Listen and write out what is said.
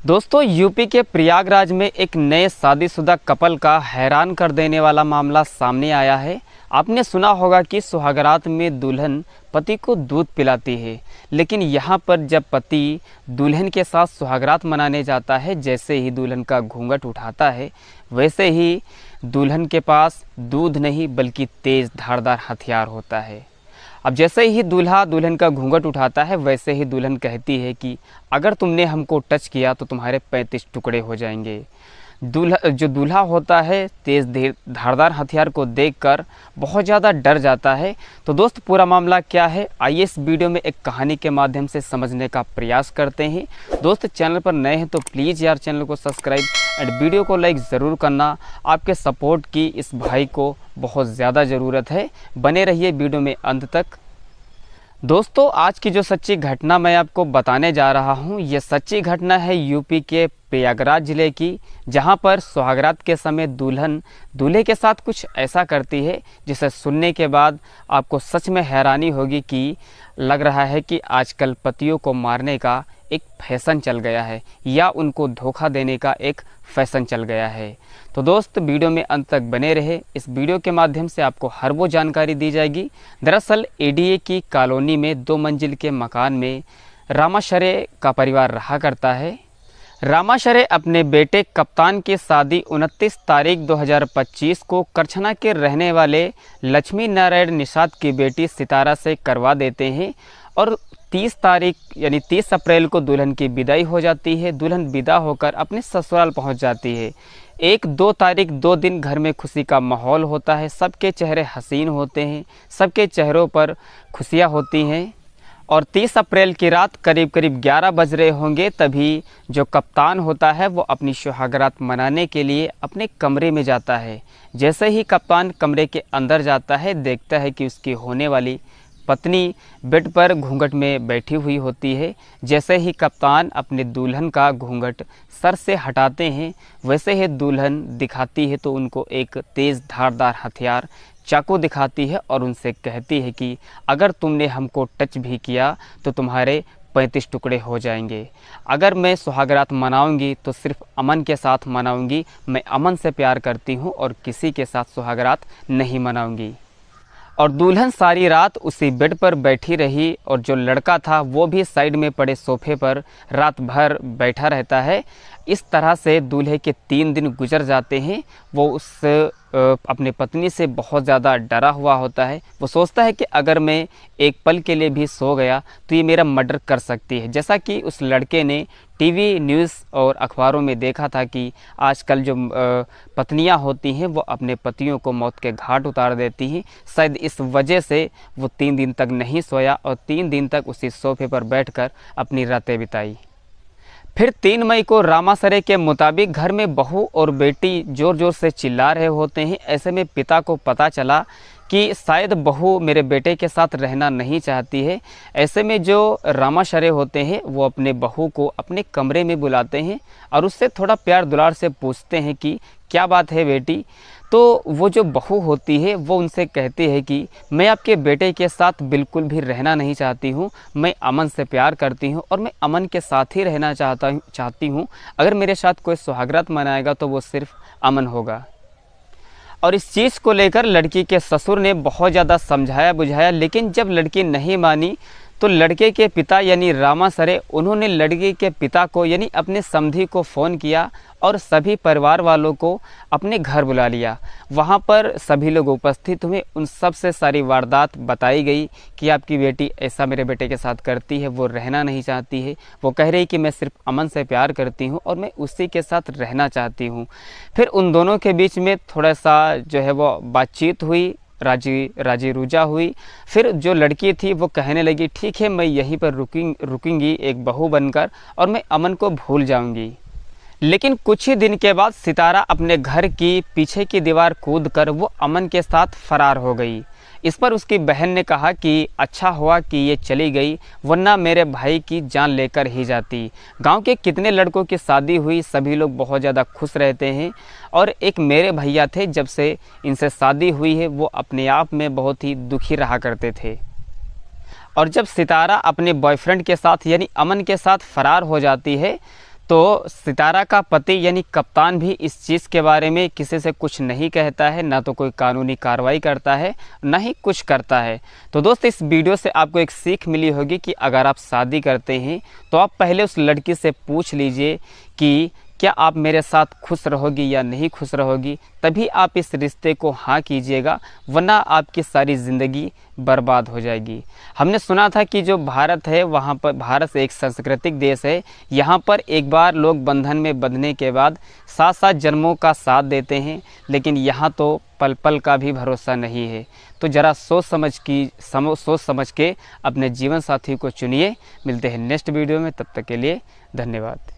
दोस्तों यूपी के प्रयागराज में एक नए शादीशुदा कपल का हैरान कर देने वाला मामला सामने आया है। आपने सुना होगा कि सुहागरात में दुल्हन पति को दूध पिलाती है, लेकिन यहाँ पर जब पति दुल्हन के साथ सुहागरात मनाने जाता है, जैसे ही दुल्हन का घूंघट उठाता है वैसे ही दुल्हन के पास दूध नहीं बल्कि तेज़ धारदार हथियार होता है। अब जैसे ही दूल्हा दुल्हन का घूंघट उठाता है वैसे ही दुल्हन कहती है कि अगर तुमने हमको टच किया तो तुम्हारे 35 टुकड़े हो जाएंगे। जो दूल्हा होता है तेज़ धारदार हथियार को देखकर बहुत ज़्यादा डर जाता है। तो दोस्त पूरा मामला क्या है, आइए इस वीडियो में एक कहानी के माध्यम से समझने का प्रयास करते हैं। दोस्त चैनल पर नए हैं तो प्लीज़ यार चैनल को सब्सक्राइब एंड वीडियो को लाइक ज़रूर करना। आपके सपोर्ट की इस भाई को बहुत ज़्यादा ज़रूरत है। बने रहिए वीडियो में अंत तक। दोस्तों आज की जो सच्ची घटना मैं आपको बताने जा रहा हूँ, ये सच्ची घटना है यूपी के प्रयागराज ज़िले की, जहाँ पर सुहागरात के समय दुल्हन दूल्हे के साथ कुछ ऐसा करती है जिसे सुनने के बाद आपको सच में हैरानी होगी कि लग रहा है कि आजकल पतियों को मारने का एक फैशन चल गया है या उनको धोखा देने का एक फैशन चल गया है। तो दोस्त वीडियो में अंत तक बने रहे। इस वीडियो के माध्यम से आपको हर वो जानकारी दी जाएगी। दरअसल एडीए की कॉलोनी में 2 मंजिल के मकान में रामाशरे का परिवार रहा करता है। रामाशरे अपने बेटे कप्तान की शादी 29 तारीख 2025 को करछना के रहने वाले लक्ष्मी नारायण निषाद की बेटी सितारा से करवा देते हैं और 30 तारीख यानी 30 अप्रैल को दुल्हन की विदाई हो जाती है। दुल्हन विदा होकर अपने ससुराल पहुंच जाती है। 1-2 तारीख 2 दिन घर में खुशी का माहौल होता है। सबके चेहरे हसीन होते हैं, सबके चेहरों पर खुशियां होती हैं। और 30 अप्रैल की रात करीब 11 बज रहे होंगे, तभी जो कप्तान होता है वो अपनी सुहागरात मनाने के लिए अपने कमरे में जाता है। जैसे ही कप्तान कमरे के अंदर जाता है, देखता है कि उसकी होने वाली पत्नी बेड पर घूंघट में बैठी हुई होती है। जैसे ही कप्तान अपने दुल्हन का घूंघट सर से हटाते हैं वैसे ही दुल्हन दिखाती है तो उनको एक तेज़ धारदार हथियार चाकू दिखाती है और उनसे कहती है कि अगर तुमने हमको टच भी किया तो तुम्हारे 35 टुकड़े हो जाएंगे। अगर मैं सुहागरात मनाऊंगी तो सिर्फ अमन के साथ मनाऊंगी। मैं अमन से प्यार करती हूं और किसी के साथ सुहागरात नहीं मनाऊंगी। और दुल्हन सारी रात उसी बेड पर बैठी रही और जो लड़का था वो भी साइड में पड़े सोफे पर रात भर बैठा रहता है। इस तरह से दूल्हे के 3 दिन गुजर जाते हैं। वो अपने पत्नी से बहुत ज़्यादा डरा हुआ होता है। वो सोचता है कि अगर मैं एक पल के लिए भी सो गया तो ये मेरा मर्डर कर सकती है। जैसा कि उस लड़के ने टीवी न्यूज़ और अखबारों में देखा था कि आजकल जो पत्नियां होती हैं वो अपने पतियों को मौत के घाट उतार देती हैं। शायद इस वजह से वो 3 दिन तक नहीं सोया और 3 दिन तक उसी सोफे पर बैठकर अपनी रातें बिताई। फिर 3 मई को रामाशरे के मुताबिक घर में बहू और बेटी ज़ोर ज़ोर से चिल्ला रहे होते हैं। ऐसे में पिता को पता चला कि शायद बहू मेरे बेटे के साथ रहना नहीं चाहती है। ऐसे में जो रामाशरे होते हैं वो अपने बहू को अपने कमरे में बुलाते हैं और उससे थोड़ा प्यार दुलार से पूछते हैं कि क्या बात है बेटी। तो वो जो बहू होती है वो उनसे कहती है कि मैं आपके बेटे के साथ बिल्कुल भी रहना नहीं चाहती हूँ। मैं अमन से प्यार करती हूँ और मैं अमन के साथ ही रहना चाहती हूँ। अगर मेरे साथ कोई सुहागरात मनाएगा तो वो सिर्फ अमन होगा। और इस चीज़ को लेकर लड़की के ससुर ने बहुत ज़्यादा समझाया बुझाया, लेकिन जब लड़की नहीं मानी तो लड़के के पिता यानी रामाशरे उन्होंने लड़के के पिता को यानी अपने समधी को फ़ोन किया और सभी परिवार वालों को अपने घर बुला लिया। वहाँ पर सभी लोग उपस्थित हुए। उन सब से सारी वारदात बताई गई कि आपकी बेटी ऐसा मेरे बेटे के साथ करती है, वो रहना नहीं चाहती है। वो कह रही कि मैं सिर्फ अमन से प्यार करती हूँ और मैं उसी के साथ रहना चाहती हूँ। फिर उन दोनों के बीच में थोड़ा सा जो है वो बातचीत हुई, राजी रुजा हुई। फिर जो लड़की थी वो कहने लगी ठीक है मैं यहीं पर रुकूंगी एक बहू बनकर और मैं अमन को भूल जाऊंगी। लेकिन कुछ ही दिन के बाद सितारा अपने घर की पीछे की दीवार कूदकर वो अमन के साथ फरार हो गई। इस पर उसकी बहन ने कहा कि अच्छा हुआ कि ये चली गई, वरना मेरे भाई की जान लेकर ही जाती। गांव के कितने लड़कों की शादी हुई, सभी लोग बहुत ज़्यादा खुश रहते हैं। और एक मेरे भैया थे, जब से इनसे शादी हुई है वो अपने आप में बहुत ही दुखी रहा करते थे। और जब सितारा अपने बॉयफ्रेंड के साथ यानी अमन के साथ फरार हो जाती है तो सितारा का पति यानी कप्तान भी इस चीज़ के बारे में किसी से कुछ नहीं कहता है, ना तो कोई कानूनी कार्रवाई करता है, ना ही कुछ करता है। तो दोस्त, इस वीडियो से आपको एक सीख मिली होगी कि अगर आप शादी करते हैं तो आप पहले उस लड़की से पूछ लीजिए कि क्या आप मेरे साथ खुश रहोगी या नहीं खुश रहोगी, तभी आप इस रिश्ते को हाँ कीजिएगा, वरना आपकी सारी ज़िंदगी बर्बाद हो जाएगी। हमने सुना था कि जो भारत है वहाँ पर, भारत एक सांस्कृतिक देश है, यहाँ पर एक बार लोग बंधन में बंधने के बाद 7-7 जन्मों का साथ देते हैं, लेकिन यहाँ तो पल पल का भी भरोसा नहीं है। तो ज़रा सोच समझ के अपने जीवन साथी को चुनिए। मिलते हैं नेक्स्ट वीडियो में, तब तक के लिए धन्यवाद।